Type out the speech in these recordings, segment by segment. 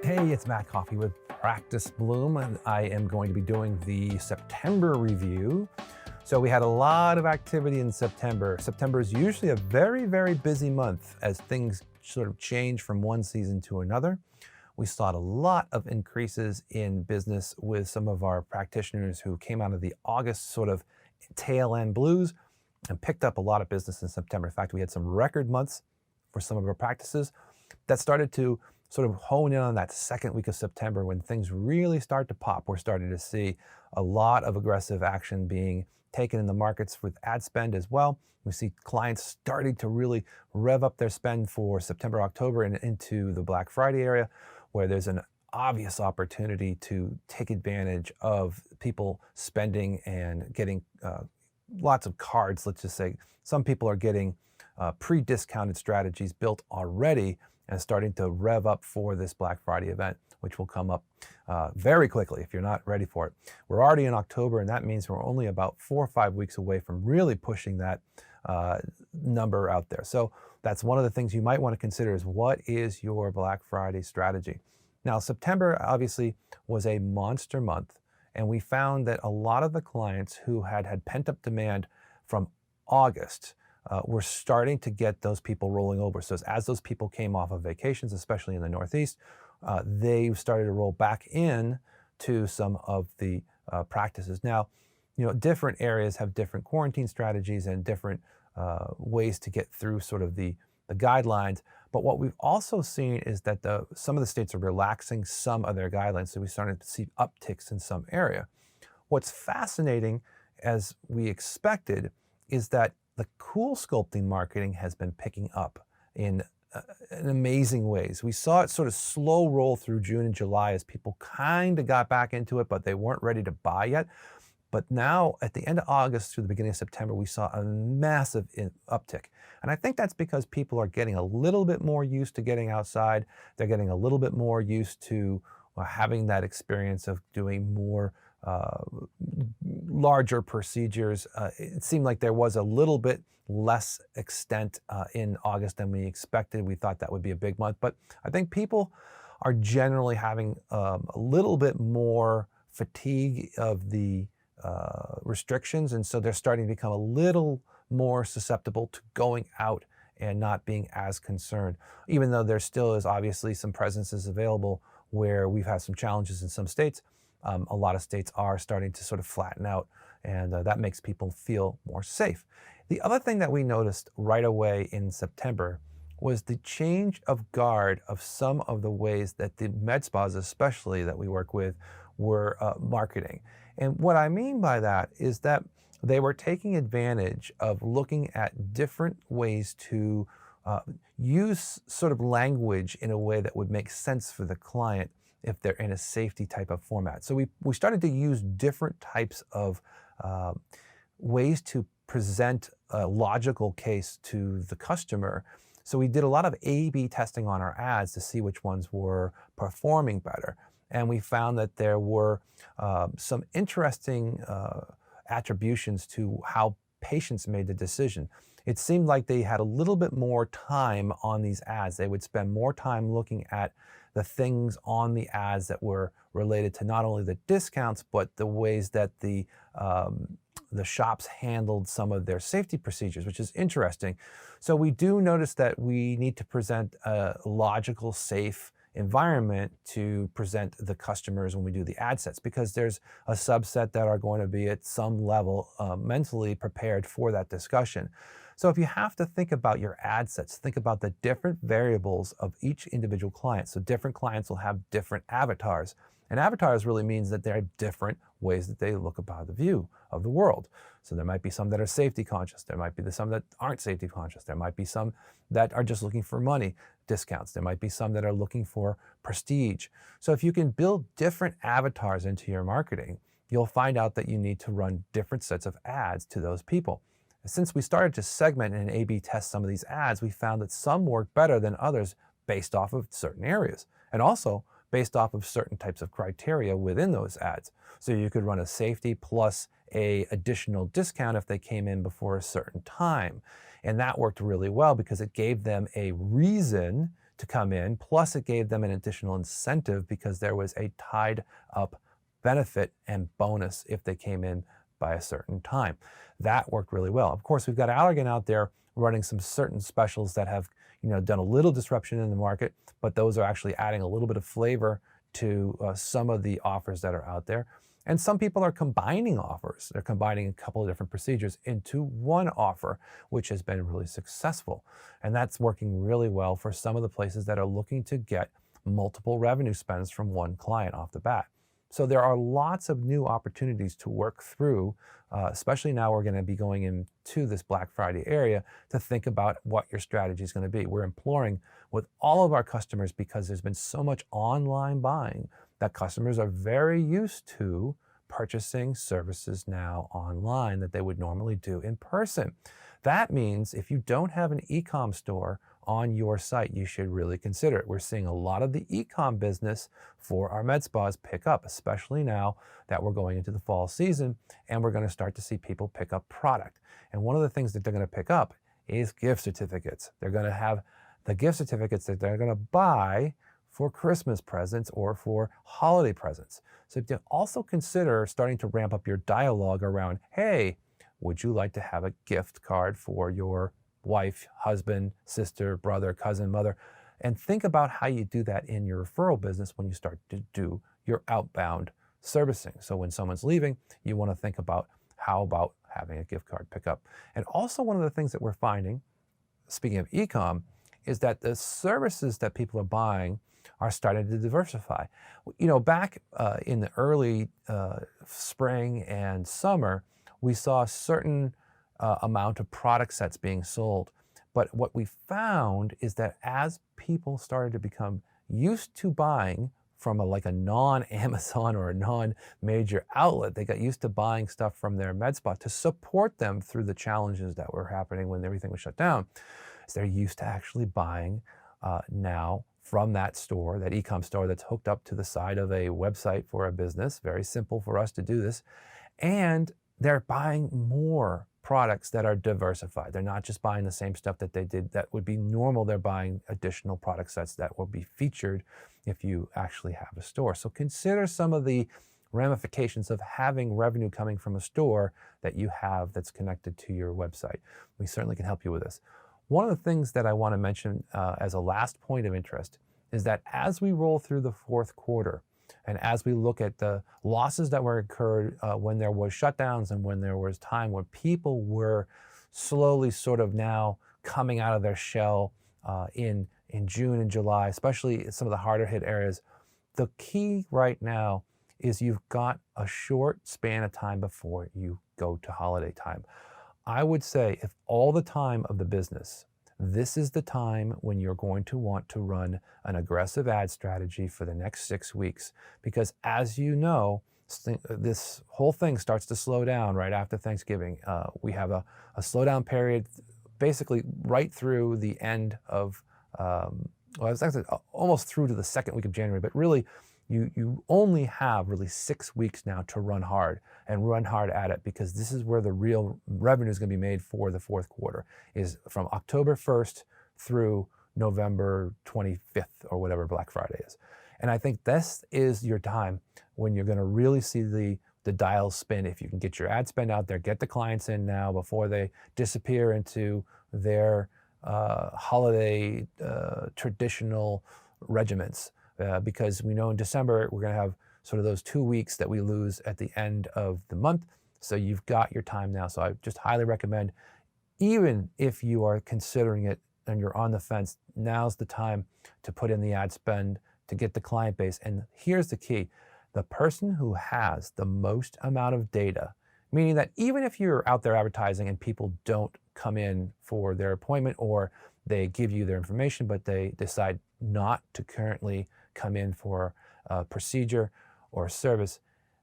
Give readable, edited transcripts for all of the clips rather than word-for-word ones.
Hey, it's Matt Coffey with Practice Bloom, and I am going to be doing the September review. So we had a lot of activity in September. September is usually a very, very busy month as things sort of change from one season to another. We saw a lot of increases in business with some of our practitioners who came out of the August sort of tail end blues and picked up a lot of business in September. In fact, we had some record months for some of our practices that started to sort of hone in on that second week of September when things really start to pop. We're starting to see a lot of aggressive action being taken in the markets with ad spend as well. We see clients starting to really rev up their spend for September, October, and into the Black Friday area, where there's an obvious opportunity to take advantage of people spending and getting lots of cards. Let's just say some people are getting pre-discounted strategies built already and starting to rev up for this Black Friday event, which will come up very quickly if you're not ready for it. We're already in October, and that means we're only about 4 or 5 weeks away from really pushing that number out there. So that's one of the things you might want to consider is what is your Black Friday strategy? Now, September obviously was a monster month, and we found that a lot of the clients who had pent-up demand from August we're starting to get those people rolling over. So as those people came off of vacations, especially in the Northeast, they started to roll back in to some of the practices. Now, different areas have different quarantine strategies and different ways to get through sort of the guidelines. But what we've also seen is that some of the states are relaxing some of their guidelines. So we started to see upticks in some area. What's fascinating, as we expected, is that the cool sculpting marketing has been picking up in amazing ways. We saw it sort of slow roll through June and July as people kind of got back into it, but they weren't ready to buy yet. But now at the end of August through the beginning of September, we saw a massive uptick. And I think that's because people are getting a little bit more used to getting outside. They're getting a little bit more used to having that experience of doing more larger procedures. It seemed like there was a little bit less extent in August than we expected. We thought that would be a big month, but I think people are generally having a little bit more fatigue of the restrictions, and so they're starting to become a little more susceptible to going out and not being as concerned, even though there still is obviously some presences available where we've had some challenges in some states. A lot of states are starting to sort of flatten out, and that makes people feel more safe. The other thing that we noticed right away in September was the change of guard of some of the ways that the med spas, especially that we work with, were marketing. And what I mean by that is that they were taking advantage of looking at different ways to use sort of language in a way that would make sense for the client if they're in a safety type of format. So we started to use different types of ways to present a logical case to the customer. So we did a lot of A/B testing on our ads to see which ones were performing better. And we found that there were some interesting attributions to how patients made the decision. It seemed like they had a little bit more time on these ads. They would spend more time looking at the things on the ads that were related to not only the discounts, but the ways that the shops handled some of their safety procedures, which is interesting. So we do notice that we need to present a logical, safe environment to present the customers when we do the ad sets, because there's a subset that are going to be at some level mentally prepared for that discussion. So if you have to think about your ad sets, think about the different variables of each individual client. So different clients will have different avatars. And avatars really means that there are different ways that they look about the view of the world. So there might be some that are safety conscious. There might be some that aren't safety conscious. There might be some that are just looking for money discounts. There might be some that are looking for prestige. So if you can build different avatars into your marketing, you'll find out that you need to run different sets of ads to those people. Since we started to segment and A/B test some of these ads, we found that some work better than others based off of certain areas, and also based off of certain types of criteria within those ads. So you could run a safety plus a additional discount if they came in before a certain time. And that worked really well because it gave them a reason to come in, plus it gave them an additional incentive because there was a tied up benefit and bonus if they came in by a certain time. That worked really well. Of course, we've got Allergan out there running some certain specials that have done a little disruption in the market, but those are actually adding a little bit of flavor to some of the offers that are out there. And some people are combining offers. They're combining a couple of different procedures into one offer, which has been really successful. And that's working really well for some of the places that are looking to get multiple revenue spends from one client off the bat. So there are lots of new opportunities to work through, especially now we're going to be going into this Black Friday area to think about what your strategy is going to be. We're imploring with all of our customers, because there's been so much online buying, that customers are very used to purchasing services now online that they would normally do in person. That means if you don't have an e-com store on your site, you should really consider it. We're seeing a lot of the e-com business for our med spas pick up, especially now that we're going into the fall season and we're going to start to see people pick up product. And one of the things that they're going to pick up is gift certificates. They're going to have the gift certificates that they're going to buy for Christmas presents or for holiday presents. So you have to also consider starting to ramp up your dialogue around, hey, would you like to have a gift card for your wife, husband, sister, brother, cousin, mother? And think about how you do that in your referral business when you start to do your outbound servicing. So when someone's leaving, you want to think about how about having a gift card pickup. And also one of the things that we're finding, speaking of e-com, is that the services that people are buying are starting to diversify. Back in the early spring and summer, we saw a certain amount of product sets being sold. But what we found is that as people started to become used to buying from a non-Amazon or a non-major outlet, they got used to buying stuff from their med spa to support them through the challenges that were happening when everything was shut down. So they're used to actually buying now from that store, that e-com store that's hooked up to the side of a website for a business. Very simple for us to do this. And they're buying more products that are diversified. They're not just buying the same stuff that they did that would be normal. They're buying additional product sets that will be featured if you actually have a store. So consider some of the ramifications of having revenue coming from a store that you have that's connected to your website. We certainly can help you with this. One of the things that I want to mention as a last point of interest is that as we roll through the fourth quarter, and as we look at the losses that were incurred when there was shutdowns and when there was time when people were slowly sort of now coming out of their shell in June and July, especially in some of the harder hit areas, the key right now is you've got a short span of time before you go to holiday time. I would say if all the time of the business, this is the time when you're going to want to run an aggressive ad strategy for the next 6 weeks. Because as you know, this whole thing starts to slow down right after Thanksgiving. We have a slowdown period basically right through the end of, it's actually almost through to the second week of January, but really you only have really 6 weeks now to run hard and run hard at it, because this is where the real revenue is going to be made for the fourth quarter, is from October 1st through November 25th or whatever Black Friday is. And I think this is your time when you're going to really see the dials spin. If you can get your ad spend out there, get the clients in now before they disappear into their holiday traditional regimens. Because we know in December, we're going to have sort of those 2 weeks that we lose at the end of the month. So you've got your time now. So I just highly recommend, even if you are considering it and you're on the fence, now's the time to put in the ad spend to get the client base. And here's the key. The person who has the most amount of data, meaning that even if you're out there advertising and people don't come in for their appointment, or they give you their information, but they decide not to currently come in for a procedure or a service,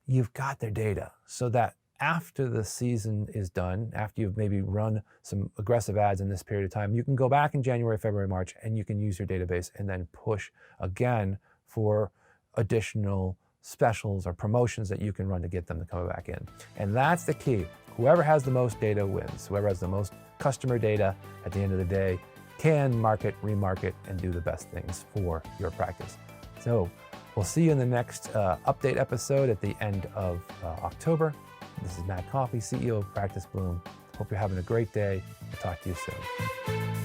you've got their data, so that after the season is done, after you've maybe run some aggressive ads in this period of time, you can go back in January, February, March, and you can use your database and then push again for additional specials or promotions that you can run to get them to come back in. And that's the key. Whoever has the most data wins. Whoever has the most customer data at the end of the day can market, remarket, and do the best things for your practice. So we'll see you in the next update episode at the end of October. This is Matt Coffey, CEO of Practice Bloom. Hope you're having a great day. I'll talk to you soon.